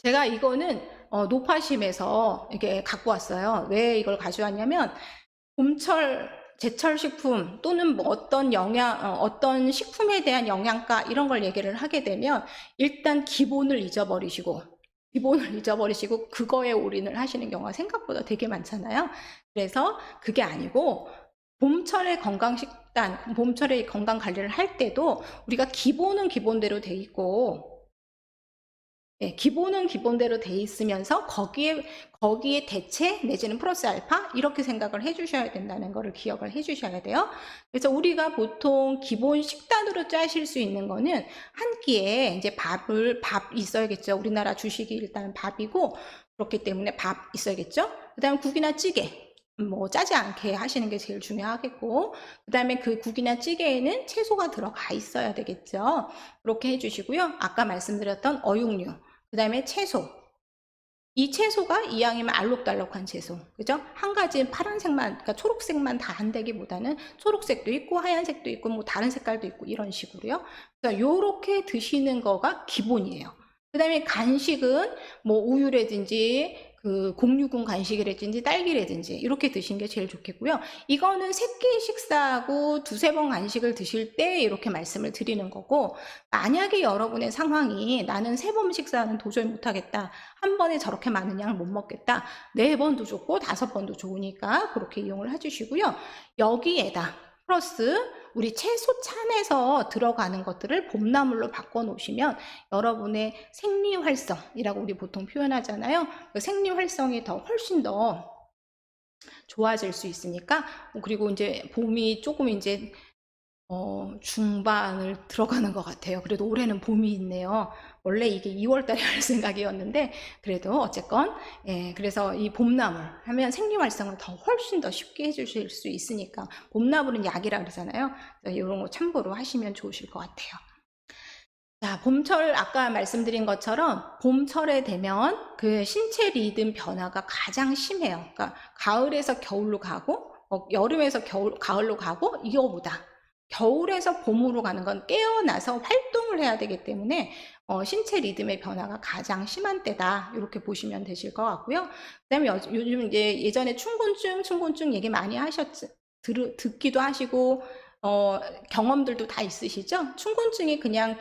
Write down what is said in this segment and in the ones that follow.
제가 이거는 노파심에서 이렇게 갖고 왔어요. 왜 이걸 가져왔냐면 봄철 제철 식품 또는 뭐 어떤 식품에 대한 영양가 이런 걸 얘기를 하게 되면 일단 기본을 잊어버리시고 그거에 올인을 하시는 경우가 생각보다 되게 많잖아요. 그래서 그게 아니고 봄철의 건강 식단, 봄철의 건강 관리를 할 때도 우리가 기본은 기본대로 돼 있고, 예, 기본은 기본대로 돼 있으면서 거기에 대체 내지는 플러스 알파 이렇게 생각을 해주셔야 된다는 거를 기억을 해주셔야 돼요. 그래서 우리가 보통 기본 식단으로 짜실 수 있는 거는 한 끼에 이제 밥 있어야겠죠. 우리나라 주식이 일단 밥이고 그렇기 때문에 밥 있어야겠죠. 그다음에 국이나 찌개. 뭐 짜지 않게 하시는 게 제일 중요하겠고, 그 다음에 그 국이나 찌개에는 채소가 들어가 있어야 되겠죠. 그렇게 해주시고요. 아까 말씀드렸던 어육류, 그 다음에 채소. 이 채소가 이왕이면 알록달록한 채소. 그죠? 한 가지 파란색만, 그러니까 초록색만 다 한다기보다는 초록색도 있고, 하얀색도 있고, 뭐 다른 색깔도 있고, 이런 식으로요. 그러니까 요렇게 드시는 거가 기본이에요. 그 다음에 간식은 뭐 우유라든지, 그 공유군 간식이라든지 딸기라든지 이렇게 드시는 게 제일 좋겠고요. 이거는 세끼 식사하고 두세 번 간식을 드실 때 이렇게 말씀을 드리는 거고, 만약에 여러분의 상황이 나는 세 번 식사는 도저히 못하겠다. 한 번에 저렇게 많은 양을 못 먹겠다. 네 번도 좋고 다섯 번도 좋으니까 그렇게 이용을 해주시고요. 여기에다 플러스 우리 채소 찬에서 들어가는 것들을 봄나물로 바꿔 놓으시면 여러분의 생리활성이라고 우리 보통 표현하잖아요. 그 생리활성이 더 훨씬 더 좋아질 수 있으니까, 그리고 이제 봄이 조금 이제 중반을 들어가는 것 같아요. 그래도 올해는 봄이 있네요. 원래 이게 2월 달에 할 생각이었는데, 그래도 어쨌건, 예, 그래서 이 봄나물 하면 생리활성을 더 훨씬 더 쉽게 해주실 수 있으니까, 봄나물은 약이라 그러잖아요. 이런 거 참고로 하시면 좋으실 것 같아요. 자, 봄철 아까 말씀드린 것처럼 봄철에 되면 그 신체 리듬 변화가 가장 심해요. 그러니까 가을에서 겨울로 가고 여름에서 가을로 가고 이거보다 겨울에서 봄으로 가는 건 깨어나서 활동을 해야 되기 때문에 신체 리듬의 변화가 가장 심한 때다. 이렇게 보시면 되실 것 같고요. 그다음에 요즘 이제 예전에 춘곤증 얘기 많이 듣기도 하시고 경험들도 다 있으시죠? 춘곤증이 그냥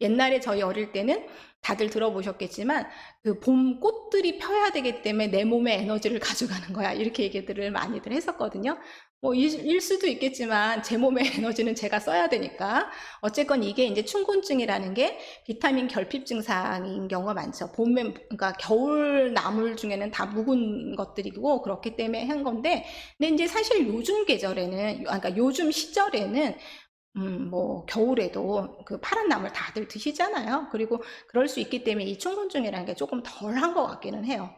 옛날에 저희 어릴 때는 다들 들어보셨겠지만 그 봄 꽃들이 펴야 되기 때문에 내 몸의 에너지를 가져가는 거야. 이렇게 얘기들을 많이들 했었거든요. 뭐 일 수도 있겠지만 제 몸의 에너지는 제가 써야 되니까 어쨌건 이게 이제 춘곤증이라는 게 비타민 결핍 증상인 경우가 많죠. 봄에 그러니까 겨울 나물 중에는 다 묵은 것들이고 그렇기 때문에 한 건데, 근데 이제 사실 요즘 계절에는 그러니까 요즘 시절에는 뭐 겨울에도 그 파란 나물 다들 드시잖아요. 그리고 그럴 수 있기 때문에 이 춘곤증이라는 게 조금 덜한 것 같기는 해요.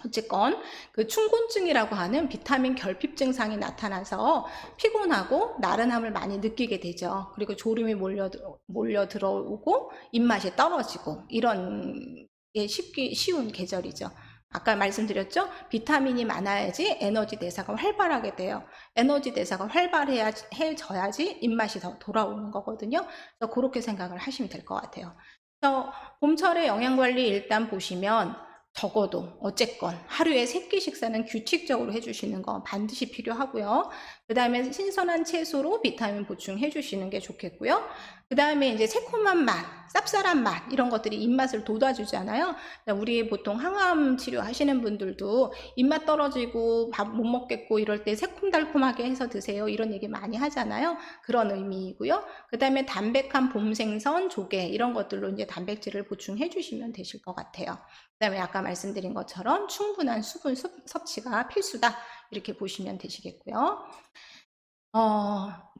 어쨌건 그 춘곤증이라고 하는 비타민 결핍 증상이 나타나서 피곤하고 나른함을 많이 느끼게 되죠. 그리고 졸음이 몰려 들어오고 입맛이 떨어지고 이런 게 쉬운 계절이죠. 아까 말씀드렸죠? 비타민이 많아야지 에너지 대사가 활발하게 돼요. 에너지 대사가 활발해져야지 입맛이 더 돌아오는 거거든요. 그래서 그렇게 생각을 하시면 될 것 같아요. 그래서 봄철의 영양관리 일단 보시면 적어도 어쨌건 하루에 3끼 식사는 규칙적으로 해주시는 거 반드시 필요하고요. 그 다음에 신선한 채소로 비타민 보충해 주시는 게 좋겠고요. 그 다음에 이제 새콤한 맛, 쌉쌀한 맛 이런 것들이 입맛을 돋아주잖아요. 우리 보통 항암 치료 하시는 분들도 입맛 떨어지고 밥 못 먹겠고 이럴 때 새콤달콤하게 해서 드세요. 이런 얘기 많이 하잖아요. 그런 의미이고요. 그 다음에 담백한 봄 생선, 조개 이런 것들로 이제 단백질을 보충해 주시면 되실 것 같아요. 그 다음에 아까 말씀드린 것처럼 충분한 수분 섭취가 필수다. 이렇게 보시면 되시겠고요.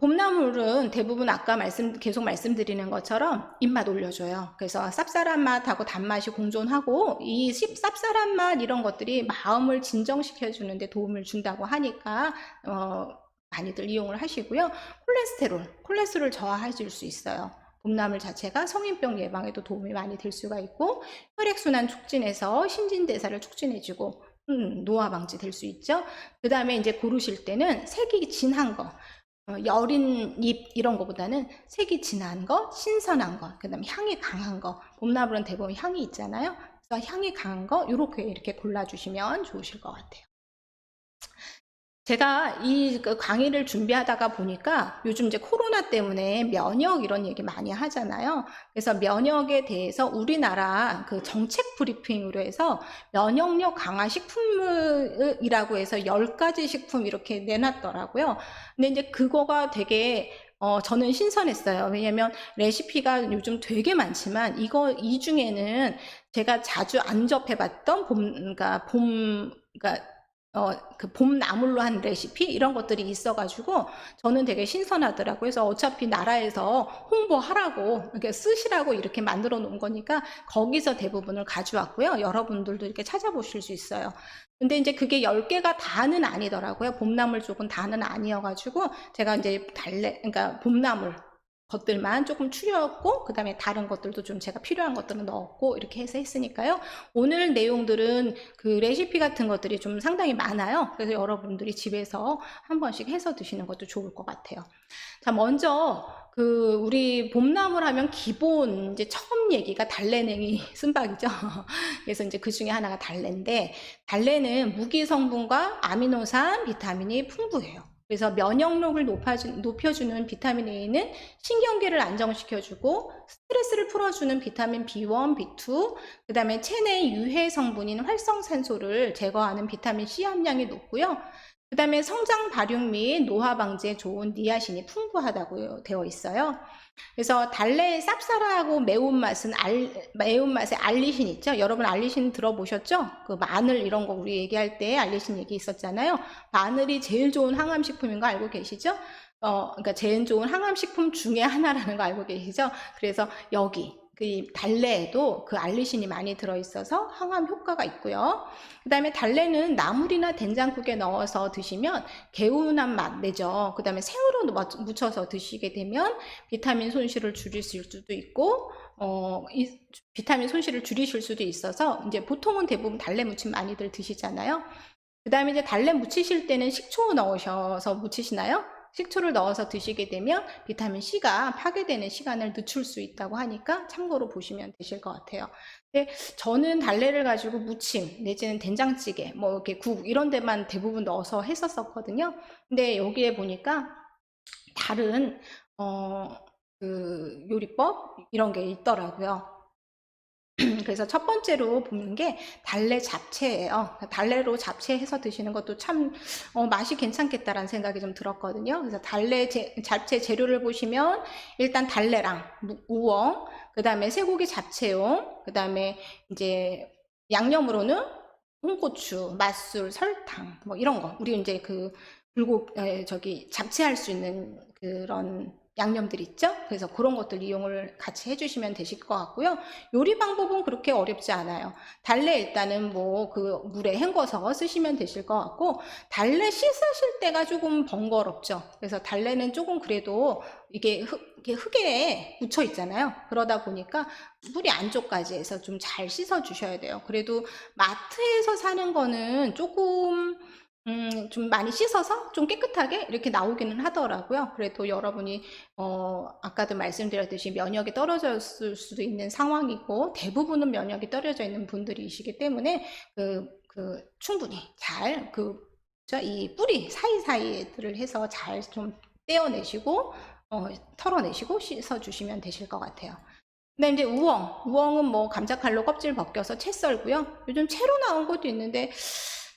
봄나물은 대부분 아까 계속 말씀드리는 것처럼 입맛 올려줘요. 그래서 쌉쌀한 맛하고 단맛이 공존하고 이 쌉쌀한 맛 이런 것들이 마음을 진정시켜주는데 도움을 준다고 하니까 많이들 이용을 하시고요. 콜레스테롤 저하해줄 수 있어요. 봄나물 자체가 성인병 예방에도 도움이 많이 될 수가 있고 혈액순환 촉진해서 신진대사를 촉진해주고 노화 방지 될 수 있죠. 그 다음에 이제 고르실 때는 색이 진한 거, 여린 잎 이런 거보다는 색이 진한 거, 신선한 거, 그다음에 향이 강한 거. 봄나물은 대부분 향이 있잖아요. 그래서 향이 강한 거 요렇게 이렇게 골라주시면 좋으실 것 같아요. 제가 이 강의를 준비하다가 보니까 요즘 이제 코로나 때문에 면역 이런 얘기 많이 하잖아요. 그래서 면역에 대해서 우리나라 그 정책 브리핑으로 해서 면역력 강화 식품이라고 해서 10가지 식품 이렇게 내놨더라고요. 근데 이제 그거가 되게 저는 신선했어요. 왜냐면 레시피가 요즘 되게 많지만 이 중에는 제가 자주 안 접해봤던 그러니까 그 봄나물로 한 레시피 이런 것들이 있어가지고 저는 되게 신선하더라고요. 그래서 어차피 나라에서 홍보하라고 이렇게 쓰시라고 이렇게 만들어 놓은 거니까 거기서 대부분을 가져왔고요. 여러분들도 이렇게 찾아보실 수 있어요. 근데 이제 그게 10개가 다는 아니더라고요. 봄나물 쪽은 다는 아니어가지고 제가 이제 그러니까 봄나물 것들만 조금 추렸고, 그 다음에 다른 것들도 좀 제가 필요한 것들은 넣었고, 이렇게 해서 했으니까요. 오늘 내용들은 그 레시피 같은 것들이 좀 상당히 많아요. 그래서 여러분들이 집에서 한 번씩 해서 드시는 것도 좋을 것 같아요. 자, 먼저 우리 봄나물 하면 기본 이제 처음 얘기가 달래냉이 쓴박이죠. 그래서 이제 그 중에 하나가 달래인데, 달래는 무기 성분과 아미노산, 비타민이 풍부해요. 그래서 면역력을 높여주는 비타민 A는 신경계를 안정시켜주고 스트레스를 풀어주는 비타민 B1, B2, 그 다음에 체내 유해 성분인 활성산소를 제거하는 비타민 C 함량이 높고요. 그 다음에 성장 발육 및 노화 방지에 좋은 니아신이 풍부하다고 되어 있어요. 그래서 달래의 쌉싸라하고 매운맛의 알리신 있죠? 여러분 알리신 들어보셨죠? 그 마늘 이런 거 우리 얘기할 때 알리신 얘기 있었잖아요. 마늘이 제일 좋은 항암식품인 거 알고 계시죠? 그러니까 제일 좋은 항암식품 중에 하나라는 거 알고 계시죠? 그래서 여기 그 달래에도 그 알리신이 많이 들어있어서 항암 효과가 있고요. 그 다음에 달래는 나물이나 된장국에 넣어서 드시면 개운한 맛 내죠. 그 다음에 새우로 무쳐서 드시게 되면 비타민 손실을 줄이실 수도 있고 비타민 손실을 줄이실 수도 있어서 이제 보통은 대부분 달래 무침 많이들 드시잖아요. 그 다음에 이제 달래 무치실 때는 식초 넣으셔서 무치시나요? 식초를 넣어서 드시게 되면 비타민C가 파괴되는 시간을 늦출 수 있다고 하니까 참고로 보시면 되실 것 같아요. 근데 저는 달래를 가지고 무침 내지는 된장찌개 뭐 이렇게 국 이런 데만 대부분 넣어서 했었거든요. 근데 여기에 보니까 다른 그 요리법 이런 게 있더라고요. 그래서 첫 번째로 보는 게 달래 잡채예요. 달래로 잡채해서 드시는 것도 참 맛이 괜찮겠다라는 생각이 좀 들었거든요. 그래서 잡채 재료를 보시면 일단 달래랑 우엉, 그 다음에 쇠고기 잡채용, 그 다음에 이제 양념으로는 홍고추, 맛술, 설탕 뭐 이런 거. 우리 이제 잡채할 수 있는 그런 양념들 있죠? 그래서 그런 것들 이용을 같이 해주시면 되실 것 같고요. 요리 방법은 그렇게 어렵지 않아요. 달래 일단은 뭐 물에 헹궈서 쓰시면 되실 것 같고, 달래 씻으실 때가 조금 번거롭죠. 그래서 달래는 조금 그래도 이게 흙에 묻혀 있잖아요. 그러다 보니까 뿌리 안쪽까지 해서 좀 잘 씻어 주셔야 돼요. 그래도 마트에서 사는 거는 조금 좀 많이 씻어서 좀 깨끗하게 이렇게 나오기는 하더라고요. 그래도 여러분이 아까도 말씀드렸듯이 면역이 떨어졌을 수도 있는 상황이고 대부분은 면역이 떨어져 있는 분들이시기 때문에 충분히 잘 이 뿌리 사이사이들을 해서 잘 좀 떼어내시고 털어내시고 씻어주시면 되실 것 같아요. 근데 이제 우엉은 뭐 감자칼로 껍질 벗겨서 채 썰고요. 요즘 채로 나온 것도 있는데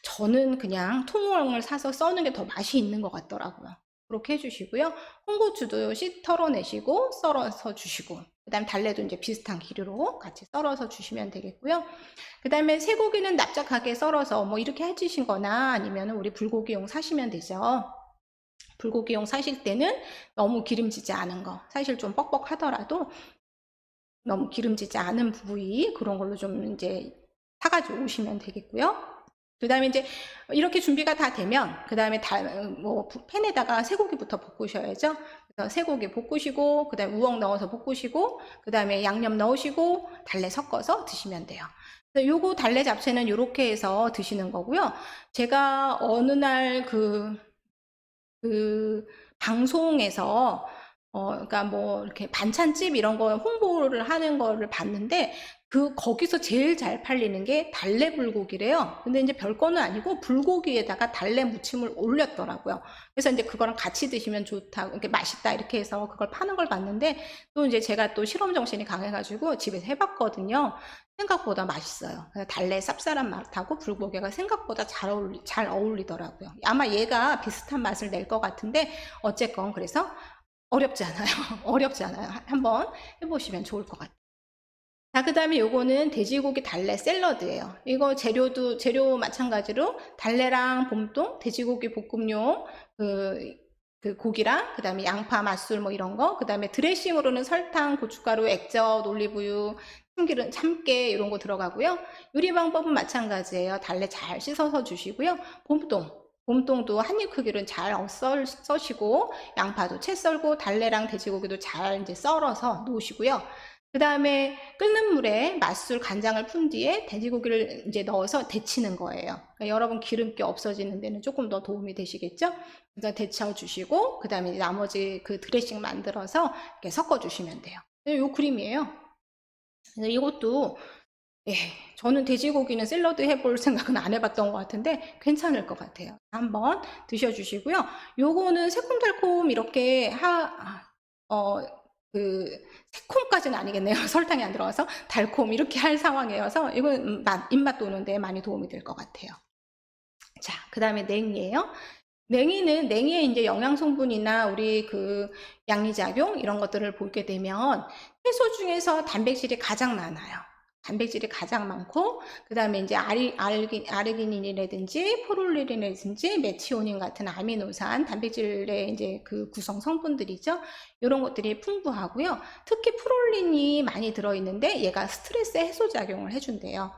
저는 그냥 통우엉을 사서 써는 게 더 맛이 있는 것 같더라고요. 그렇게 해주시고요. 홍고추도 털어내시고 썰어서 주시고, 그 다음 달래도 이제 비슷한 길이로 같이 썰어서 주시면 되겠고요. 그 다음에 쇠고기는 납작하게 썰어서 뭐 이렇게 해주신 거나 아니면 우리 불고기용 사시면 되죠. 불고기용 사실 때는 너무 기름지지 않은 거, 사실 좀 뻑뻑하더라도 너무 기름지지 않은 부위 그런 걸로 좀 이제 사가지고 오시면 되겠고요. 그 다음에 이제 이렇게 준비가 다 되면 그 다음에 팬에다가 쇠고기부터 볶으셔야죠. 그래서 쇠고기 볶으시고 그 다음에 우엉 넣어서 볶으시고 그 다음에 양념 넣으시고 달래 섞어서 드시면 돼요. 요거 달래 잡채는 이렇게 해서 드시는 거고요. 제가 어느 날 방송에서 그러니까 뭐 이렇게 반찬집 이런 거 홍보를 하는 거를 봤는데 거기서 제일 잘 팔리는 게 달래 불고기래요. 근데 이제 별거는 아니고 불고기에다가 달래 무침을 올렸더라고요. 그래서 이제 그거랑 같이 드시면 좋다, 이렇게 맛있다 이렇게 해서 그걸 파는 걸 봤는데 또 이제 제가 또 실험 정신이 강해가지고 집에서 해봤거든요. 생각보다 맛있어요. 달래 쌉쌀한 맛하고 불고기가 생각보다 잘 어울리더라고요. 아마 얘가 비슷한 맛을 낼 것 같은데 어쨌건 그래서 어렵지 않아요. 어렵지 않아요. 한번 해보시면 좋을 것 같아요. 자, 그 다음에 요거는 돼지고기 달래 샐러드예요. 이거 재료 마찬가지로 달래랑 봄동, 돼지고기 볶음용, 그 고기랑, 그 다음에 양파, 맛술 뭐 이런 거, 그 다음에 드레싱으로는 설탕, 고춧가루, 액젓, 올리브유, 참기름, 참깨 이런 거 들어가고요. 요리 방법은 마찬가지예요. 달래 잘 씻어서 주시고요. 봄동도 한입 크기로 잘 써시고, 양파도 채 썰고, 달래랑 돼지고기도 잘 이제 썰어서 놓으시고요. 그 다음에 끓는 물에 맛술, 간장을 푼 뒤에 돼지고기를 이제 넣어서 데치는 거예요. 그러니까 여러분 기름기 없어지는 데는 조금 더 도움이 되시겠죠? 그래서 데쳐주시고, 그 다음에 나머지 그 드레싱 만들어서 이렇게 섞어주시면 돼요. 이 그림이에요. 그래서 이것도, 저는 돼지고기는 샐러드 해볼 생각은 안 해봤던 것 같은데 괜찮을 것 같아요. 한번 드셔주시고요. 요거는 새콤달콤 이렇게 새콤까지는 아니겠네요. 설탕이 안 들어가서 달콤 이렇게 할 상황이어서 이건 입맛 도는데 많이 도움이 될 것 같아요. 자, 그 다음에 냉이에요. 냉이에 이제 영양 성분이나 우리 그 양리작용 이런 것들을 보게 되면 채소 중에서 단백질이 가장 많아요. 단백질이 가장 많고, 그 다음에 이제 아르기닌이라든지 포룰린이라든지 메티오닌 같은 아미노산 단백질의 이제 그 구성 성분들이죠. 이런 것들이 풍부하고요. 특히 프롤린이 많이 들어있는데 얘가 스트레스 해소 작용을 해준대요.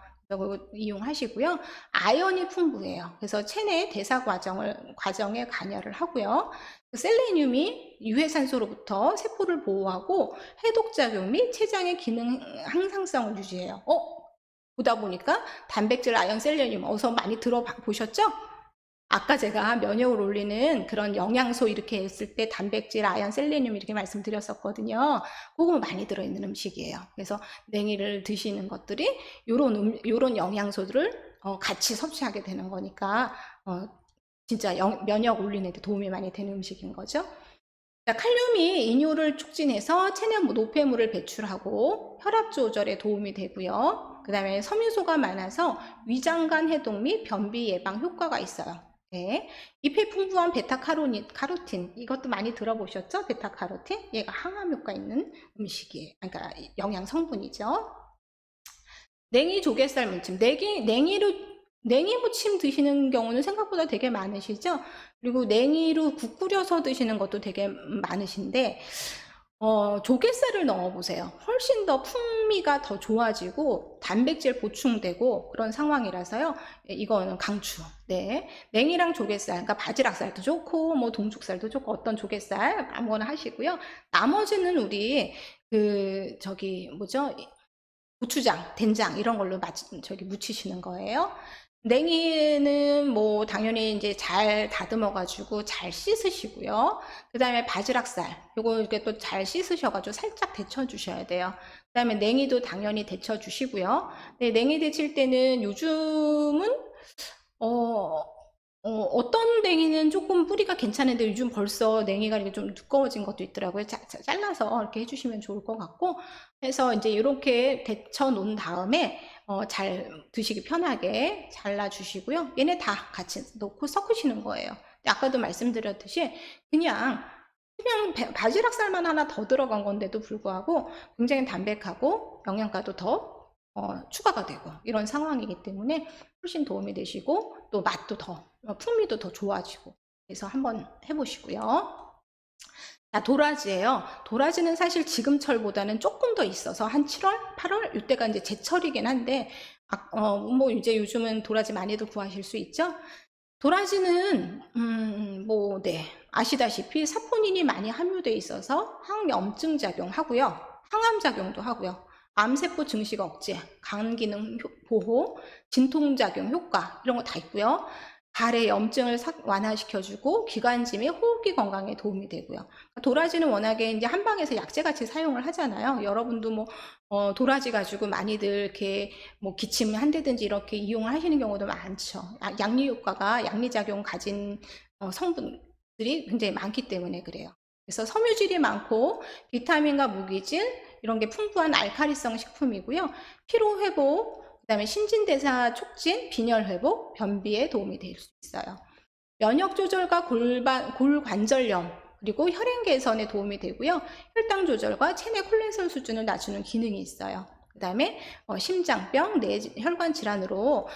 이용하시고요. 아연이 풍부해요. 그래서 체내 대사 과정에 관여를 하고요. 셀레늄이 유해산소로부터 세포를 보호하고 해독작용 및 췌장의 기능 향상성을 유지해요. 보다 보니까 단백질, 아연, 셀레늄 어서 많이 들어보셨죠? 아까 제가 면역을 올리는 그런 영양소 이렇게 했을 때 단백질, 아연, 셀레늄 이렇게 말씀드렸었거든요. 그거 많이 들어있는 음식이에요. 그래서 냉이를 드시는 것들이 요런 영양소들을 같이 섭취하게 되는 거니까 진짜 면역 올리는 데 도움이 많이 되는 음식인 거죠. 자, 칼륨이 이뇨를 촉진해서 체내 노폐물을 배출하고 혈압 조절에 도움이 되고요. 그 다음에 섬유소가 많아서 위장관 해독 및 변비 예방 효과가 있어요. 네. 잎에 풍부한 베타카로틴 이것도 많이 들어보셨죠? 베타카로틴 얘가 항암 효과 있는 음식이에요. 그러니까 영양 성분이죠. 냉이 조개살 무침, 냉이 무침 드시는 경우는 생각보다 되게 많으시죠? 그리고 냉이로 국 끓여서 드시는 것도 되게 많으신데 조갯살을 넣어보세요. 훨씬 더 풍미가 더 좋아지고 단백질 보충되고 그런 상황이라서요. 이거는 강추. 네, 냉이랑 조갯살, 그러니까 바지락살도 좋고 뭐 동죽살도 좋고 어떤 조갯살 아무거나 하시고요. 나머지는 우리 고추장, 된장 이런 걸로 무치시는 거예요. 냉이는 뭐 당연히 이제 잘 다듬어 가지고 잘 씻으시고요. 그 다음에 바지락살 요거 이렇게 또 잘 씻으셔가지고 살짝 데쳐 주셔야 돼요. 그 다음에 냉이도 당연히 데쳐 주시고요. 네, 냉이 데칠 때는 요즘은 어떤 냉이는 조금 뿌리가 괜찮은데 요즘 벌써 냉이가 이렇게 좀 두꺼워진 것도 있더라고요. 잘라서 이렇게 해주시면 좋을 것 같고 해서 이제 이렇게 데쳐 놓은 다음에 잘 드시기 편하게 잘라 주시고요. 얘네 다 같이 넣고 섞으시는 거예요. 아까도 말씀드렸듯이 그냥 바지락살만 하나 더 들어간 건데도 불구하고 굉장히 담백하고 영양가도 더 추가가 되고 이런 상황이기 때문에 훨씬 도움이 되시고 또 맛도 풍미도 더 좋아지고 그래서 한번 해보시고요. 자, 도라지예요. 도라지는 사실 지금철보다는 조금 더 있어서 한 7월, 8월 이때가 이제 제철이긴 한데 뭐 이제 요즘은 도라지 많이들 구하실 수 있죠. 도라지는 아시다시피 사포닌이 많이 함유되어 있어서 항염증 작용하고요. 항암 작용도 하고요. 암세포 증식 억제, 간 기능 보호, 진통작용 효과 이런 거 다 있고요. 발의 염증을 완화시켜주고 기관지 및 호흡기 건강에 도움이 되고요. 도라지는 워낙에 이제 한방에서 약재같이 사용을 하잖아요. 여러분도 뭐 도라지 가지고 많이들 이렇게 뭐 기침을 한다든지 이렇게 이용을 하시는 경우도 많죠. 양리 효과가 양리작용 가진 성분들이 굉장히 많기 때문에 그래요. 그래서 섬유질이 많고 비타민과 무기질 이런 게 풍부한 알칼리성 식품이고요. 피로 회복, 그다음에 신진대사 촉진, 빈혈 회복, 변비에 도움이 될 수 있어요. 면역 조절과 골관절염 그리고 혈행 개선에 도움이 되고요. 혈당 조절과 체내 콜레스테롤 수준을 낮추는 기능이 있어요. 그 다음에 심장병, 뇌혈관 질환으로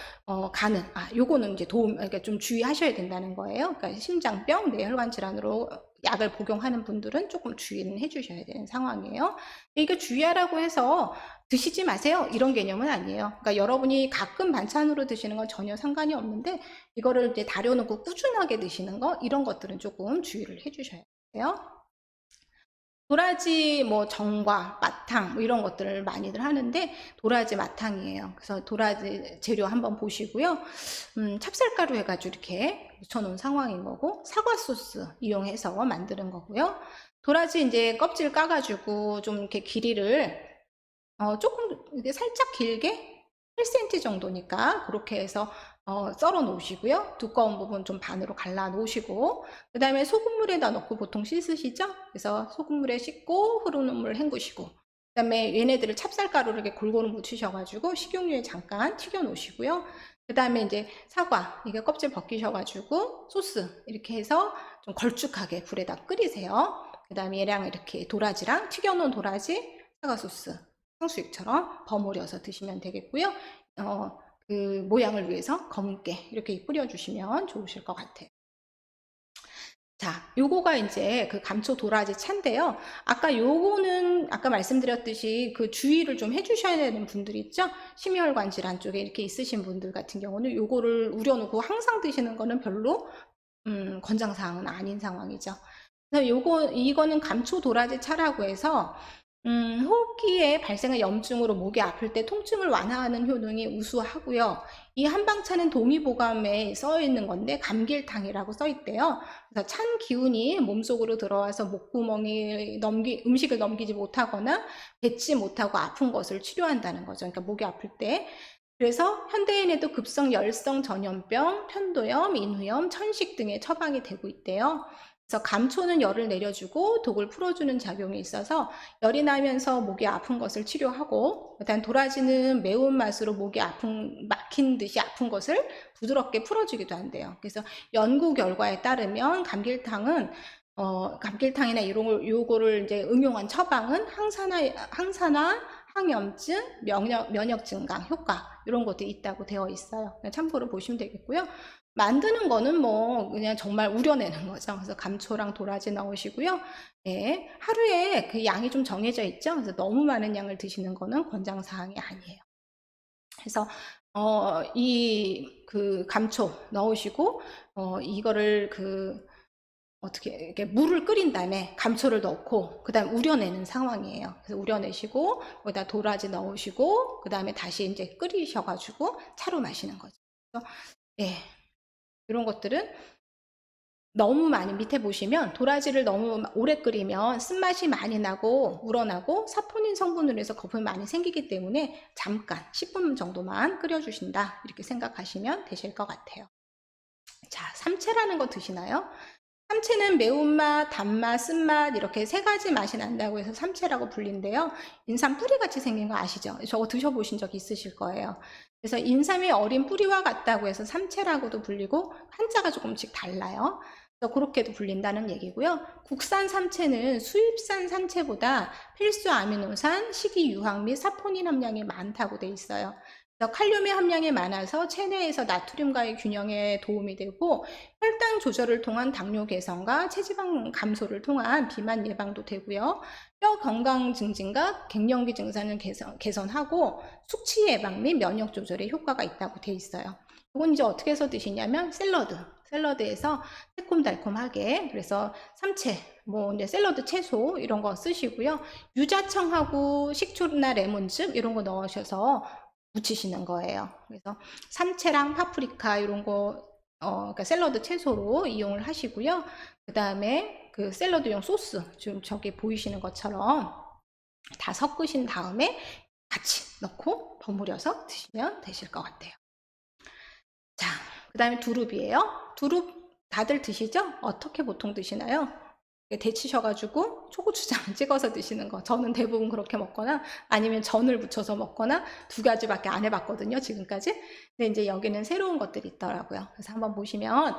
가는 요거는 이제 그러니까 좀 주의하셔야 된다는 거예요. 그러니까 심장병, 뇌혈관 질환으로 약을 복용하는 분들은 조금 주의는 해주셔야 되는 상황이에요. 이게 주의하라고 해서 드시지 마세요 이런 개념은 아니에요. 그러니까 여러분이 가끔 반찬으로 드시는 건 전혀 상관이 없는데 이거를 이제 다려놓고 꾸준하게 드시는 거 이런 것들은 조금 주의를 해주셔야 돼요. 도라지 뭐 정과 마탕 뭐 이런 것들을 많이들 하는데 도라지 마탕이에요. 그래서 도라지 재료 한번 보시고요. 찹쌀가루 해가지고 이렇게 묻혀놓은 상황인 거고 사과 소스 이용해서 만드는 거고요. 도라지 이제 껍질 까가지고 좀 이렇게 길이를 조금 살짝 길게 1cm 정도니까 그렇게 해서 썰어 놓으시고요. 두꺼운 부분 좀 반으로 갈라 놓으시고 그 다음에 소금물에다 넣고 보통 씻으시죠? 그래서 소금물에 씻고 흐르는 물 헹구시고 그 다음에 얘네들을 찹쌀가루를 이렇게 골고루 묻히셔가지고 식용유에 잠깐 튀겨 놓으시고요. 그 다음에 이제 사과 이게 껍질 벗기셔가지고 소스 이렇게 해서 좀 걸쭉하게 불에다 끓이세요. 그 다음에 얘랑 이렇게 도라지랑 튀겨놓은 도라지 사과 소스 탕수육처럼 버무려서 드시면 되겠고요. 그 모양을 위해서 검게 이렇게 뿌려주시면 좋으실 것 같아요. 자, 요거가 이제 그 감초 도라지 차인데요. 요거는 아까 말씀드렸듯이 그 주의를 좀 해주셔야 되는 분들이 있죠. 심혈관 질환 쪽에 이렇게 있으신 분들 같은 경우는 요거를 우려놓고 항상 드시는 거는 별로 권장사항은 아닌 상황이죠. 그래서 이거는 감초 도라지 차라고 해서 호흡기에 발생한 염증으로 목이 아플 때 통증을 완화하는 효능이 우수하고요. 이 한방차는 동의보감에 써 있는 건데 감길탕이라고 써 있대요. 그래서 찬 기운이 몸속으로 들어와서 목구멍이 음식을 넘기지 못하거나 뱉지 못하고 아픈 것을 치료한다는 거죠. 그러니까 목이 아플 때. 그래서 현대인에도 급성 열성 전염병, 편도염, 인후염, 천식 등의 처방이 되고 있대요. 그래서 감초는 열을 내려주고 독을 풀어주는 작용이 있어서 열이 나면서 목이 아픈 것을 치료하고 일단 도라지는 매운맛으로 목이 막힌 듯이 아픈 것을 부드럽게 풀어주기도 한대요. 그래서 연구 결과에 따르면 감길탕이나 요거를 이제 응용한 처방은 항산화, 항염증, 면역 증강 효과 이런 것도 있다고 되어 있어요. 참고로 보시면 되겠고요. 만드는 거는 뭐 그냥 정말 우려내는 거죠. 그래서 감초랑 도라지 넣으시고요. 예, 하루에 그 양이 좀 정해져 있죠. 그래서 너무 많은 양을 드시는 거는 권장사항이 아니에요. 그래서 그 감초 넣으시고 이거를 어떻게 이렇게 물을 끓인 다음에 감초를 넣고 그다음 우려내는 상황이에요. 그래서 우려내시고 거기다 도라지 넣으시고 그다음에 다시 이제 끓이셔가지고 차로 마시는 거죠. 그래서 예. 이런 것들은 너무 많이 밑에 보시면 도라지를 너무 오래 끓이면 쓴맛이 많이 나고 우러나고 사포닌 성분으로 해서 거품이 많이 생기기 때문에 잠깐 10분 정도만 끓여주신다 이렇게 생각하시면 되실 것 같아요. 자, 삼채라는 거 드시나요? 삼채는 매운맛, 단맛, 쓴맛 이렇게 세 가지 맛이 난다고 해서 삼채라고 불린대요. 인삼 뿌리같이 생긴 거 아시죠? 저거 드셔보신 적 있으실 거예요. 그래서 인삼의 어린 뿌리와 같다고 해서 삼채라고도 불리고 한자가 조금씩 달라요. 그래서 그렇게도 불린다는 얘기고요. 국산 삼채는 수입산 삼채보다 필수 아미노산, 식이유황 및 사포닌 함량이 많다고 돼 있어요. 칼륨의 함량이 많아서 체내에서 나트륨과의 균형에 도움이 되고 혈당 조절을 통한 당뇨 개선과 체지방 감소를 통한 비만 예방도 되고요. 뼈 건강 증진과 갱년기 증상을 개선하고 숙취 예방 및 면역 조절에 효과가 있다고 돼 있어요. 이건 이제 어떻게 해서 드시냐면 샐러드에서 새콤달콤하게 그래서 삼채 뭐 이제 샐러드 채소 이런 거 쓰시고요. 유자청하고 식초나 레몬즙 이런 거 넣으셔서 무치시는 거예요. 그래서 삼채랑 파프리카 이런 거 그러니까 샐러드 채소로 이용을 하시고요. 그 다음에 그 샐러드용 소스, 지금 저기 보이시는 것처럼 다 섞으신 다음에 같이 넣고 버무려서 드시면 되실 것 같아요. 자, 그 다음에 두릅이에요. 두릅 다들 드시죠? 어떻게 보통 드시나요? 데치셔가지고 초고추장 찍어서 드시는 거. 저는 대부분 그렇게 먹거나 아니면 전을 부쳐서 먹거나 두 가지밖에 안 해봤거든요, 지금까지. 근데 이제 여기는 새로운 것들이 있더라고요. 그래서 한번 보시면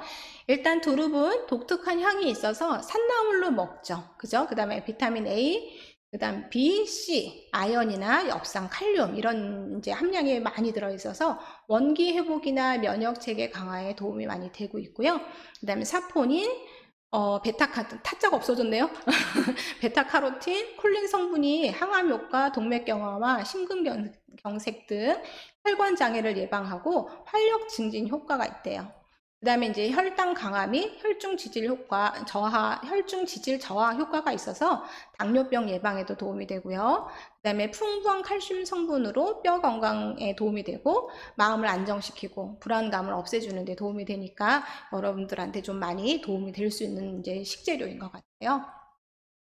일단 두릅은 독특한 향이 있어서 산나물로 먹죠. 그죠? 그 다음에 비타민 A, 그 다음 B, C, 아연이나 엽산, 칼륨 이런 이제 함량이 많이 들어있어서 원기 회복이나 면역 체계 강화에 도움이 많이 되고 있고요. 그 다음에 사포닌, 타짜가 없어졌네요. 베타카로틴, 콜린 성분이 항암 효과, 동맥경화와 심근경색 등 혈관 장애를 예방하고 활력 증진 효과가 있대요. 그 다음에 이제 혈당 강화 및 혈중 지질 저하 효과가 있어서 당뇨병 예방에도 도움이 되고요. 그 다음에 풍부한 칼슘 성분으로 뼈 건강에 도움이 되고 마음을 안정시키고 불안감을 없애주는 데 도움이 되니까 여러분들한테 좀 많이 도움이 될 수 있는 이제 식재료인 것 같아요.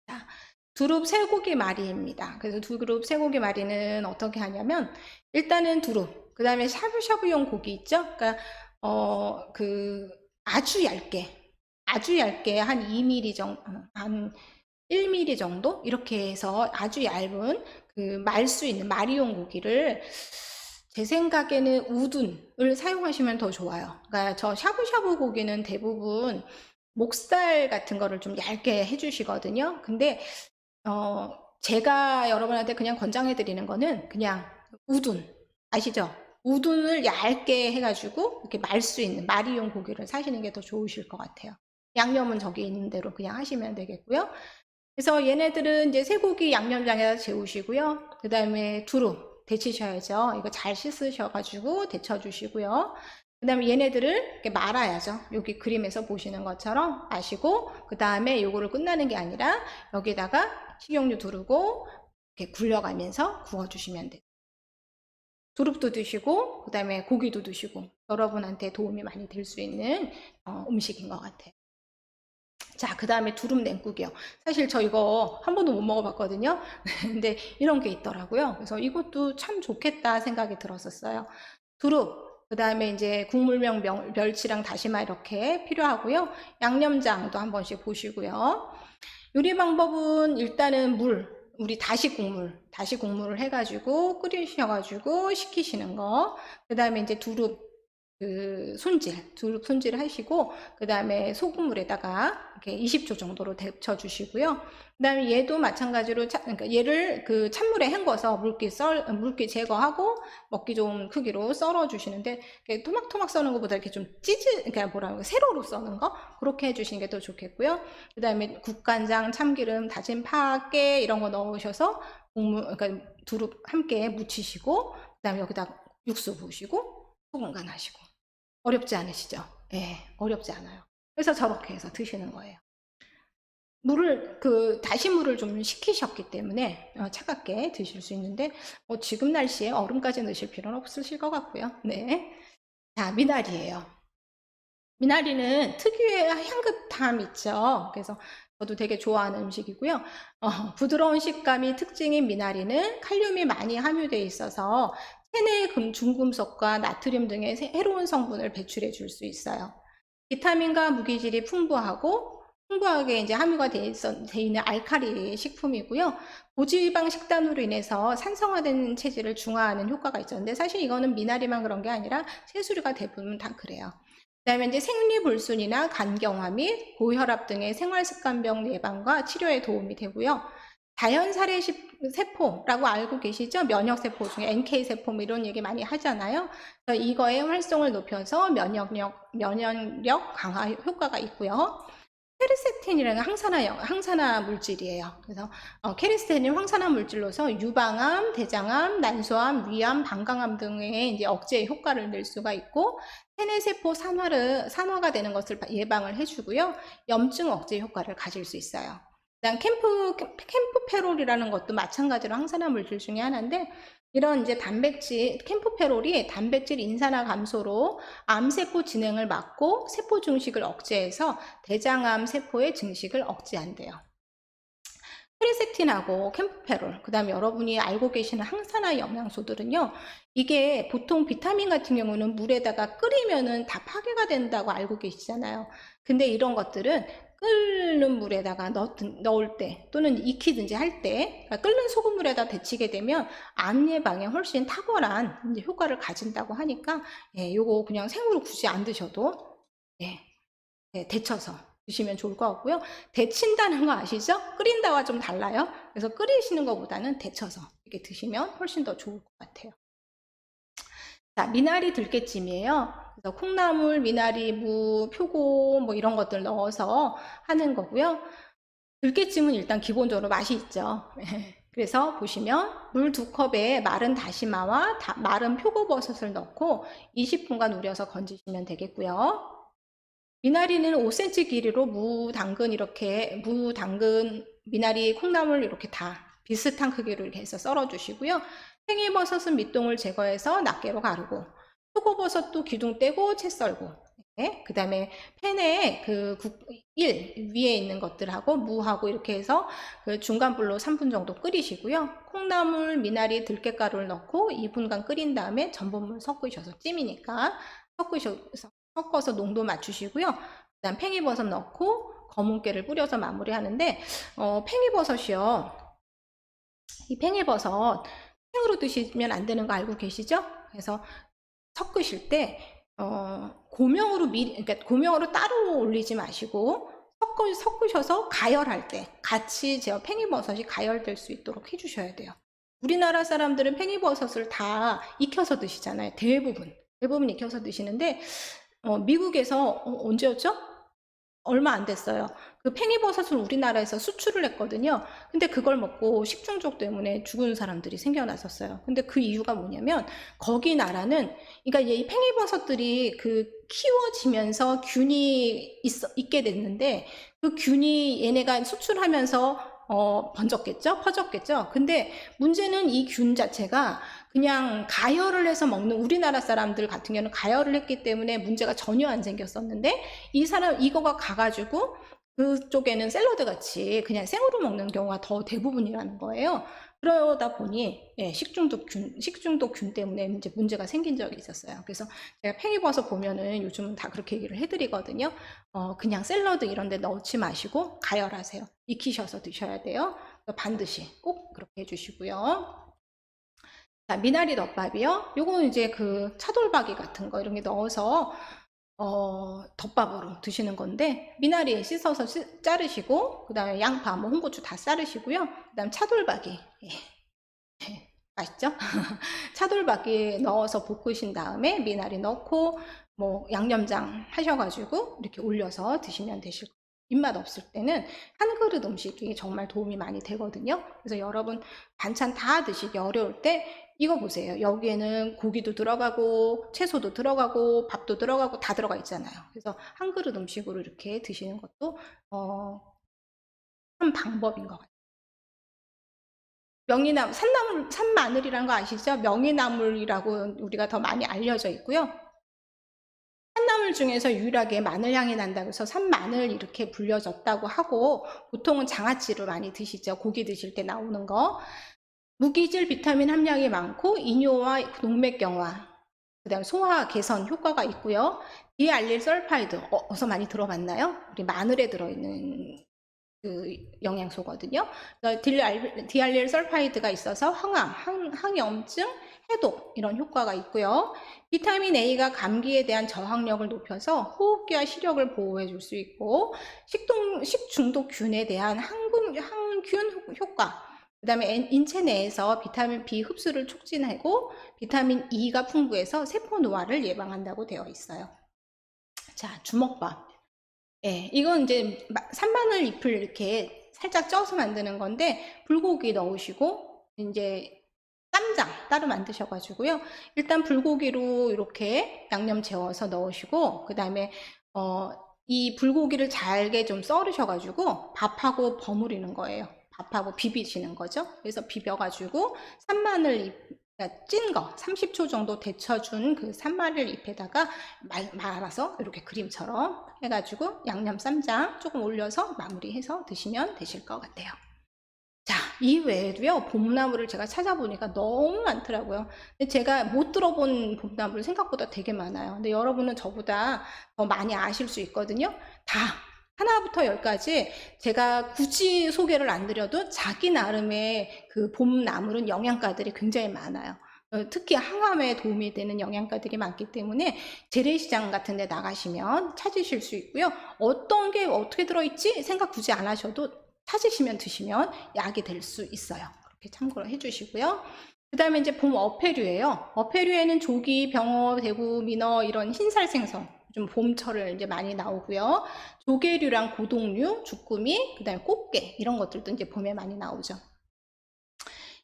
자, 두릅 쇠고기 말이입니다. 그래서 두릅 쇠고기 말이는 어떻게 하냐면 일단은 두릅, 그 다음에 샤브샤브용 고기 있죠? 그러니까 아주 얇게 한 2mm 정도, 한 1mm 정도 이렇게 해서 아주 얇은 말 수 있는 마리용 고기를 제 생각에는 우둔을 사용하시면 더 좋아요. 그러니까 저 샤브샤브 고기는 대부분 목살 같은 거를 좀 얇게 해주시거든요. 근데 제가 여러분한테 그냥 권장해 드리는 거는 그냥 우둔 아시죠? 우둔을 얇게 해가지고 이렇게 말 수 있는 마리용 고기를 사시는 게 더 좋으실 것 같아요. 양념은 저기 있는 대로 그냥 하시면 되겠고요. 그래서 얘네들은 이제 쇠고기 양념장에다 재우시고요. 그 다음에 두릅 데치셔야죠. 이거 잘 씻으셔가지고 데쳐주시고요. 그 다음에 얘네들을 이렇게 말아야죠. 여기 그림에서 보시는 것처럼 마시고, 그 다음에 요거를 끝나는 게 아니라 여기다가 식용유 두르고 이렇게 굴려가면서 구워주시면 돼요. 두릅도 드시고, 그 다음에 고기도 드시고, 여러분한테 도움이 많이 될 수 있는 음식인 것 같아요. 자, 그 다음에 두릅 냉국이요. 사실 저 이거 한 번도 못 먹어봤거든요. 근데 이런 게 있더라고요. 그래서 이것도 참 좋겠다 생각이 들었었어요. 두릅, 그 다음에 이제 국물명 멸치랑 다시마 이렇게 필요하고요. 양념장도 한 번씩 보시고요. 요리 방법은 일단은 우리 다시국물을 해가지고 끓이셔가지고 식히시는 거. 그 다음에 이제 두릅 두릅 손질 하시고, 그 다음에 소금물에다가 이렇게 20초 정도로 데쳐 주시고요. 그 다음에 얘도 마찬가지로, 그러니까 얘를 찬물에 헹궈서 물기 제거하고 먹기 좋은 크기로 썰어 주시는데, 토막토막 써는 것보다 이렇게 좀 그러니까 세로로 써는 거? 그렇게 해주시는 게 더 좋겠고요. 그 다음에 국간장, 참기름, 다진 파, 깨 이런 거 넣으셔서 그러니까 두릅 함께 무치시고, 그 다음에 여기다 육수 부으시고, 소금 간하시고. 어렵지 않으시죠? 예, 어렵지 않아요. 그래서 저렇게 해서 드시는 거예요. 다시물을 좀 식히셨기 때문에 차갑게 드실 수 있는데, 지금 날씨에 얼음까지 넣으실 필요는 없으실 것 같고요. 네. 자, 미나리예요. 미나리는 특유의 향긋함 있죠. 그래서 저도 되게 좋아하는 음식이고요. 부드러운 식감이 특징인 미나리는 칼륨이 많이 함유되어 있어서 체내 중금속과 나트륨 등의 해로운 성분을 배출해 줄 수 있어요. 비타민과 무기질이 풍부하게 이제 함유가 되어 있는 알칼리 식품이고요. 고지방 식단으로 인해서 산성화된 체질을 중화하는 효과가 있죠. 근데 사실 이거는 미나리만 그런 게 아니라 채소류가 대부분 다 그래요. 그 다음에 이제 생리불순이나 간경화 및 고혈압 등의 생활습관병 예방과 치료에 도움이 되고요. 자연살해 세포라고 알고 계시죠? 면역세포 중에 NK세포 이런 얘기 많이 하잖아요. 그래서 이거의 활성을 높여서 면역력 강화 효과가 있고요. 케르세틴이라는 항산화 물질이에요. 그래서 케르세틴은 항산화 물질로서 유방암, 대장암, 난소암, 위암, 방광암 등의 이제 억제 효과를 낼 수가 있고, 세뇌세포 산화가 되는 것을 예방을 해주고요. 염증 억제 효과를 가질 수 있어요. 그다음 캠프페롤이라는 것도 마찬가지로 항산화 물질 중에 하나인데, 이런 이제 단백질, 캠프페롤이 단백질 인산화 감소로 암세포 진행을 막고 세포 증식을 억제해서 대장암 세포의 증식을 억제한대요. 페리세틴하고 캠프페롤, 그 다음에 여러분이 알고 계시는 항산화 영양소들은요, 이게 보통 비타민 같은 경우는 물에다가 끓이면은 다 파괴가 된다고 알고 계시잖아요. 근데 이런 것들은 끓는 물에다가 넣을 때 또는 익히든지 할 때, 그러니까 끓는 소금물에다 데치게 되면 암 예방에 훨씬 탁월한 이제 효과를 가진다고 하니까, 예, 요거 그냥 생으로 굳이 안 드셔도, 예, 예, 데쳐서 드시면 좋을 것 같고요. 데친다는 거 아시죠? 끓인다와 좀 달라요. 그래서 끓이시는 것보다는 데쳐서 이렇게 드시면 훨씬 더 좋을 것 같아요. 자, 미나리 들깨찜이에요. 그래서 콩나물, 미나리, 무, 표고 뭐 이런 것들 넣어서 하는 거고요. 들깨찜은 일단 기본적으로 맛이 있죠. 그래서 보시면 물 2컵에 마른 다시마와 마른 표고버섯을 넣고 20분간 우려서 건지시면 되겠고요. 미나리는 5cm 길이로 무, 당근 이렇게 무, 당근, 미나리, 콩나물 이렇게 다 비슷한 크기로 이렇게 해서 썰어 주시고요. 팽이버섯은 밑동을 제거해서 낱개로 가르고 표고버섯도 기둥 떼고 채 썰고, 네. 그 다음에 팬에 그 위에 있는 것들하고 무하고 이렇게 해서 그 중간 불로 3분 정도 끓이시고요. 콩나물, 미나리, 들깨가루를 넣고 2분간 끓인 다음에 전분물 섞으셔서 찜이니까 섞어서 농도 맞추시고요. 그 다음 팽이버섯 넣고 검은깨를 뿌려서 마무리하는데, 팽이버섯이요. 이 팽이버섯 생으로 드시면 안 되는 거 알고 계시죠? 그래서 섞으실 때 고명으로 그러니까 고명으로 따로 올리지 마시고 섞으셔서 가열할 때 같이 제가 팽이버섯이 가열될 수 있도록 해주셔야 돼요. 우리나라 사람들은 팽이버섯을 다 익혀서 드시잖아요. 대부분 익혀서 드시는데 미국에서 언제였죠? 얼마 안 됐어요. 그 팽이버섯을 우리나라에서 수출을 했거든요. 근데 그걸 먹고 식중독 때문에 죽은 사람들이 생겨났었어요. 근데 그 이유가 뭐냐면 거기 나라는, 그러니까 이 팽이버섯들이 그 키워지면서 균이 있게 됐는데 그 균이 얘네가 수출하면서 퍼졌겠죠. 근데 문제는 이 균 자체가 그냥 가열을 해서 먹는 우리나라 사람들 같은 경우는 가열을 했기 때문에 문제가 전혀 안 생겼었는데 이거가 가가지고 그쪽에는 샐러드 같이 그냥 생으로 먹는 경우가 더 대부분이라는 거예요. 그러다 보니 예, 식중독균 때문에 이제 문제가 생긴 적이 있었어요. 그래서 제가 팽이버섯 보면은 요즘은 다 그렇게 얘기를 해드리거든요. 그냥 샐러드 이런 데 넣지 마시고 가열하세요. 익히셔서 드셔야 돼요. 반드시 꼭 그렇게 해주시고요. 자, 미나리 덮밥이요. 요거는 이제 그 차돌박이 같은 거 이런 게 넣어서 덮밥으로 드시는 건데, 미나리 씻어서 자르시고, 그 다음에 양파, 뭐 홍고추 다 자르시고요. 그 다음 차돌박이. 예. 예. 맛있죠? 차돌박이 넣어서 볶으신 다음에 미나리 넣고, 뭐 양념장 하셔가지고 이렇게 올려서 드시면 되실 거예요. 입맛 없을 때는 한 그릇 음식이 정말 도움이 많이 되거든요. 그래서 여러분 반찬 다 드시기 어려울 때 이거 보세요. 여기에는 고기도 들어가고 채소도 들어가고 밥도 들어가고 다 들어가 있잖아요. 그래서 한 그릇 음식으로 이렇게 드시는 것도 한 방법인 것 같아요. 산마늘이라는 거 아시죠? 명이나물이라고 우리가 더 많이 알려져 있고요. 산나물 중에서 유일하게 마늘 향이 난다고 해서 산마늘 이렇게 불려졌다고 하고, 보통은 장아찌를 많이 드시죠. 고기 드실 때 나오는 거. 무기질 비타민 함량이 많고 이뇨와 동맥경화, 그 다음 소화 개선 효과가 있고요. 디알릴 설파이드, 어서 많이 들어봤나요? 우리 마늘에 들어있는 그 영양소거든요. 디알릴 설파이드가 있어서 항염증, 해독 이런 효과가 있고요. 비타민 A가 감기에 대한 저항력을 높여서 호흡기와 시력을 보호해 줄 수 있고, 식중독균에 대한 항균 효과, 그 다음에 인체 내에서 비타민 B 흡수를 촉진하고 비타민 E가 풍부해서 세포 노화를 예방한다고 되어 있어요. 자, 주먹밥. 예, 이건 이제 산마늘 잎을 이렇게 살짝 쪄서 만드는 건데, 불고기 넣으시고 이제 쌈장 따로 만드셔가지고요. 일단 불고기로 이렇게 양념 재워서 넣으시고, 그 다음에 이 불고기를 잘게 좀 썰으셔가지고 밥하고 버무리는 거예요. 밥하고 비비시는 거죠. 그래서 비벼가지고 산마늘 잎 그러니까 찐 거 30초 정도 데쳐준 그 산마늘 잎에다가 말아서 이렇게 그림처럼 해가지고 양념 쌈장 조금 올려서 마무리해서 드시면 되실 것 같아요. 자, 이 외에도요, 봄나물을 제가 찾아보니까 너무 많더라고요. 근데 제가 못 들어본 봄나물 생각보다 되게 많아요. 근데 여러분은 저보다 더 많이 아실 수 있거든요. 다 하나부터 열까지 제가 굳이 소개를 안 드려도 자기 나름의 그 봄나물은 영양가들이 굉장히 많아요. 특히 항암에 도움이 되는 영양가들이 많기 때문에 재래시장 같은 데 나가시면 찾으실 수 있고요. 어떤 게 어떻게 들어있지? 생각 굳이 안 하셔도 찾으시면 드시면 약이 될 수 있어요. 그렇게 참고를 해주시고요. 그 다음에 이제 봄 어패류예요. 어패류에는 조기, 병어, 대구, 민어 이런 흰살 생선 좀 봄철을 이제 많이 나오고요. 조개류랑 고동류, 주꾸미, 그 다음에 꽃게 이런 것들도 이제 봄에 많이 나오죠.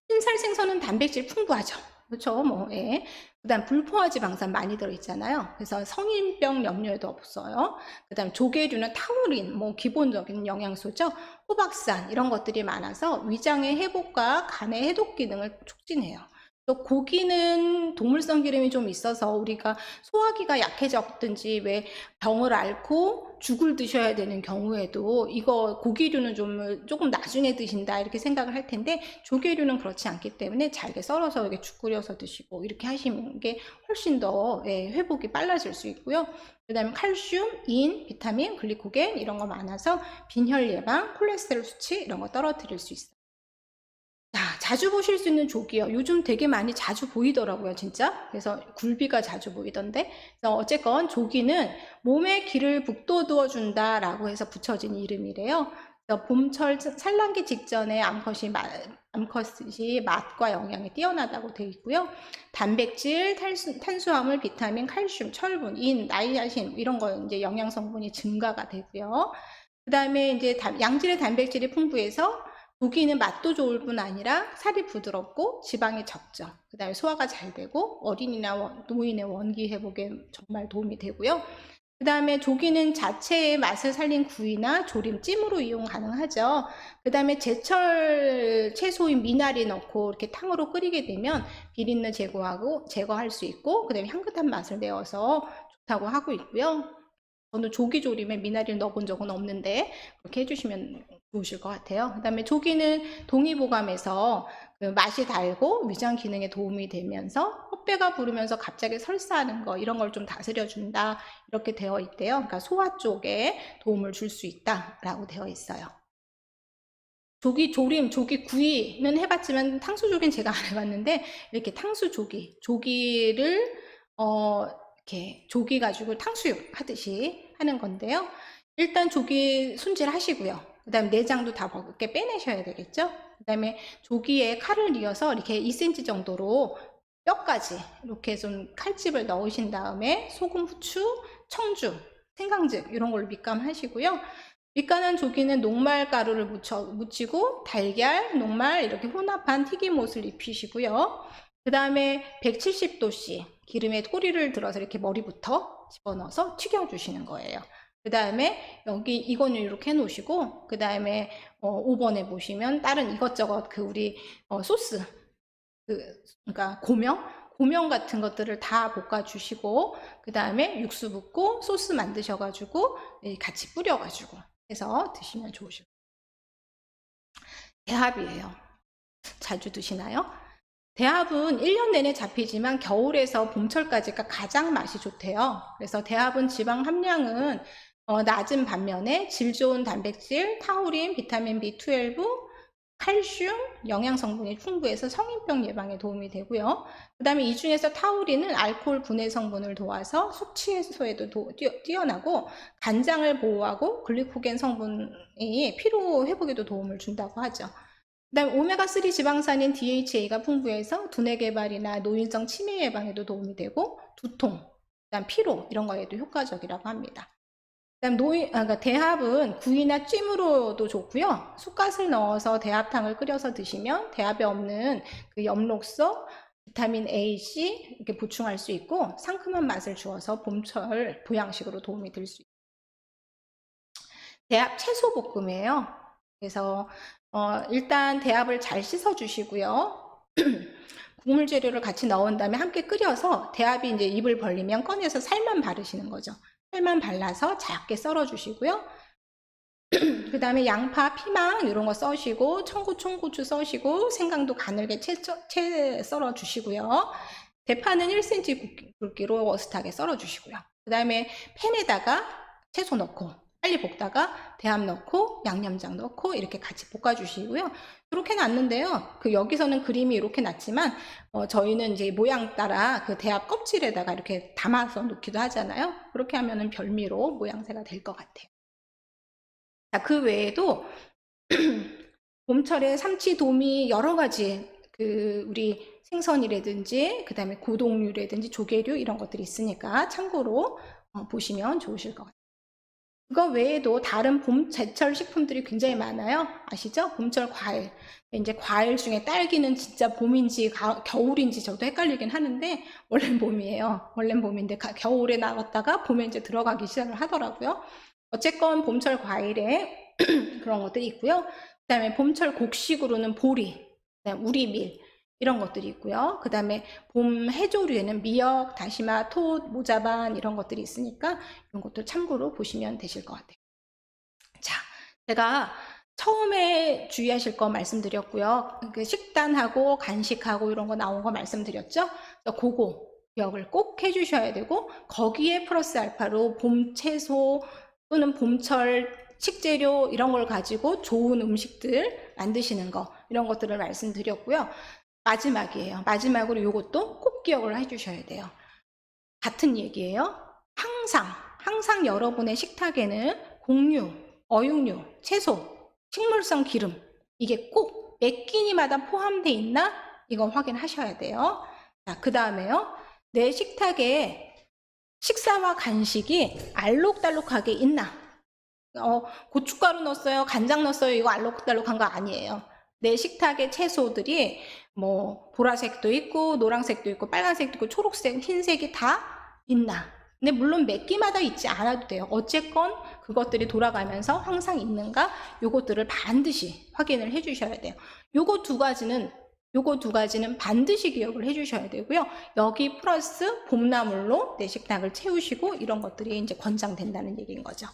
흰살 생선은 단백질 풍부하죠. 그렇죠. 뭐, 예. 그다음 불포화 지방산 많이 들어있잖아요. 그래서 성인병 염려에도 없어요. 그다음 조개류는 타우린, 뭐 기본적인 영양소죠. 호박산 이런 것들이 많아서 위장의 회복과 간의 해독 기능을 촉진해요. 또 고기는 동물성 기름이 좀 있어서 우리가 소화기가 약해졌든지 왜 병을 앓고 죽을 드셔야 되는 경우에도 이거 고기류는 조금 나중에 드신다 이렇게 생각을 할 텐데 조개류는 그렇지 않기 때문에 잘게 썰어서 이렇게 죽 끓여서 드시고 이렇게 하시는 게 훨씬 더 회복이 빨라질 수 있고요. 그 다음에 칼슘, 인, 비타민, 글리코겐 이런 거 많아서 빈혈 예방, 콜레스테롤 수치 이런 거 떨어뜨릴 수 있어요. 자, 자주 보실 수 있는 조기요. 요즘 되게 많이 자주 보이더라고요, 진짜. 그래서 굴비가 자주 보이던데. 그래서 어쨌건 조기는 몸에 기를 북돋워 준다라고 해서 붙여진 이름이래요. 그래서 봄철 산란기 직전에 암컷이 맛과 영양이 뛰어나다고 되어 있고요. 단백질, 탄수화물, 비타민, 칼슘, 철분, 인, 나이아신 이런 거 이제 영양 성분이 증가가 되고요. 그 다음에 이제 양질의 단백질이 풍부해서 고기는 맛도 좋을 뿐 아니라 살이 부드럽고 지방이 적죠. 그 다음에 소화가 잘 되고 어린이나 노인의 원기 회복에 정말 도움이 되고요. 그 다음에 조기는 자체의 맛을 살린 구이나 조림, 찜으로 이용 가능하죠. 그 다음에 제철 채소인 미나리 넣고 이렇게 탕으로 끓이게 되면 비린내 제거할 수 있고, 그 다음에 향긋한 맛을 내어서 좋다고 하고 있고요. 저는 조기조림에 미나리를 넣어본 적은 없는데 그렇게 해주시면 좋으실 것 같아요. 그 다음에 조기는 동의보감에서 그 맛이 달고 위장 기능에 도움이 되면서 헛배가 부르면서 갑자기 설사하는 거 이런 걸 좀 다스려준다 이렇게 되어 있대요. 그러니까 소화 쪽에 도움을 줄 수 있다라고 되어 있어요. 조기조림, 조기구이는 해봤지만 탕수조기는 제가 안 해봤는데 이렇게 조기를 이렇게 조기 가지고 탕수육 하듯이 하는 건데요. 일단 조기 손질하시고요. 그 다음에 내장도 다 먹게 빼내셔야 되겠죠. 그 다음에 조기에 칼을 이어서 이렇게 2cm 정도로 뼈까지 이렇게 좀 칼집을 넣으신 다음에 소금, 후추, 청주, 생강즙 이런 걸로 밑감하시고요. 밑간한 조기는 녹말 가루를 묻히고 달걀, 녹말 이렇게 혼합한 튀김옷을 입히시고요. 그 다음에 170도씨 기름에 꼬리를 들어서 이렇게 머리부터 집어넣어서 튀겨주시는 거예요. 그 다음에 여기 이거는 이렇게 해놓으시고 그 다음에 5번에 보시면 다른 이것저것 그 우리 소스 그러니까 고명 같은 것들을 다 볶아주시고 그 다음에 육수 붓고 소스 만드셔가지고 같이 뿌려가지고 해서 드시면 좋으실 거예요. 대합이에요. 자주 드시나요? 대합은 1년 내내 잡히지만 겨울에서 봄철까지가 가장 맛이 좋대요. 그래서 대합은 지방 함량은 낮은 반면에 질 좋은 단백질, 타우린, 비타민 B12, 칼슘, 영양 성분이 풍부해서 성인병 예방에 도움이 되고요. 그 다음에 이 중에서 타우린은 알코올 분해 성분을 도와서 숙취 해소에도 뛰어나고 간장을 보호하고 글리코겐 성분이 피로 회복에도 도움을 준다고 하죠. 그 다음 오메가3 지방산인 DHA가 풍부해서 두뇌 개발이나 노인성 치매 예방에도 도움이 되고 두통, 그다음 피로 이런 거에도 효과적이라고 합니다. 그다음 그러니까 대합은 구이나 찜으로도 좋고요. 쑥갓을 넣어서 대합탕을 끓여서 드시면 대합에 없는 그 엽록소, 비타민 A, C 이렇게 보충할 수 있고 상큼한 맛을 주어서 봄철 보양식으로 도움이 될 수 있어요. 대합 채소 볶음이에요. 그래서 일단 대합을 잘 씻어 주시고요. 국물 재료를 같이 넣은 다음에 함께 끓여서 대합이 이제 입을 벌리면 꺼내서 살만 바르시는 거죠. 살만 발라서 작게 썰어 주시고요. 그 다음에 양파, 피망 이런 거 써시고 청고, 총고추 써시고 생강도 가늘게 채 썰어 주시고요. 대파는 1cm 굵기로 워스트하게 썰어 주시고요. 그 다음에 팬에다가 채소 넣고 빨리 볶다가 대합 넣고 양념장 넣고 이렇게 같이 볶아 주시고요. 이렇게 놨는데요. 여기서는 그림이 이렇게 났지만 저희는 이제 모양 따라 그 대합 껍질에다가 이렇게 담아서 놓기도 하잖아요. 그렇게 하면은 별미로 모양새가 될 것 같아요. 자, 그 외에도 봄철에 삼치, 도미 여러 가지 우리 생선이라든지 그 다음에 고동류라든지 조개류 이런 것들이 있으니까 참고로 보시면 좋으실 것 같아요. 그거 외에도 다른 제철 식품들이 굉장히 많아요. 아시죠? 봄철 과일. 이제 과일 중에 딸기는 진짜 봄인지 겨울인지 저도 헷갈리긴 하는데 원래는 봄이에요. 원래는 봄인데 겨울에 나왔다가 봄에 이제 들어가기 시작을 하더라고요. 어쨌건 봄철 과일에 그런 것들이 있고요. 그 다음에 봄철 곡식으로는 보리, 그다음에 우리밀 이런 것들이 있고요. 그 다음에 봄 해조류에는 미역, 다시마, 톳, 모자반 이런 것들이 있으니까 이런 것도 참고로 보시면 되실 것 같아요. 자, 제가 처음에 주의하실 거 말씀드렸고요. 식단하고 간식하고 이런 거 나온 거 말씀드렸죠. 그거 기억을 꼭 해주셔야 되고 거기에 플러스 알파로 봄 채소 또는 봄철 식재료 이런 걸 가지고 좋은 음식들 만드시는 거 이런 것들을 말씀드렸고요. 마지막이에요. 마지막으로 이것도 꼭 기억을 해주셔야 돼요. 같은 얘기예요. 항상 여러분의 식탁에는 곡류, 어육류, 채소, 식물성 기름 이게 꼭 몇 끼니마다 포함되어 있나? 이건 확인하셔야 돼요. 자, 그 다음에요. 내 식탁에 식사와 간식이 알록달록하게 있나? 고춧가루 넣었어요, 간장 넣었어요, 이거 알록달록한 거 아니에요. 내 식탁의 채소들이 뭐 보라색도 있고 노란색도 있고 빨간색도 있고 초록색, 흰색이 다 있나? 근데 물론 몇 끼마다 있지 않아도 돼요. 어쨌건 그것들이 돌아가면서 항상 있는가? 요것들을 반드시 확인을 해 주셔야 돼요. 요거 두 가지는 반드시 기억을 해주셔야 되고요. 여기 플러스 봄나물로 내 식탁을 채우시고 이런 것들이 이제 권장된다는 얘기인 거죠.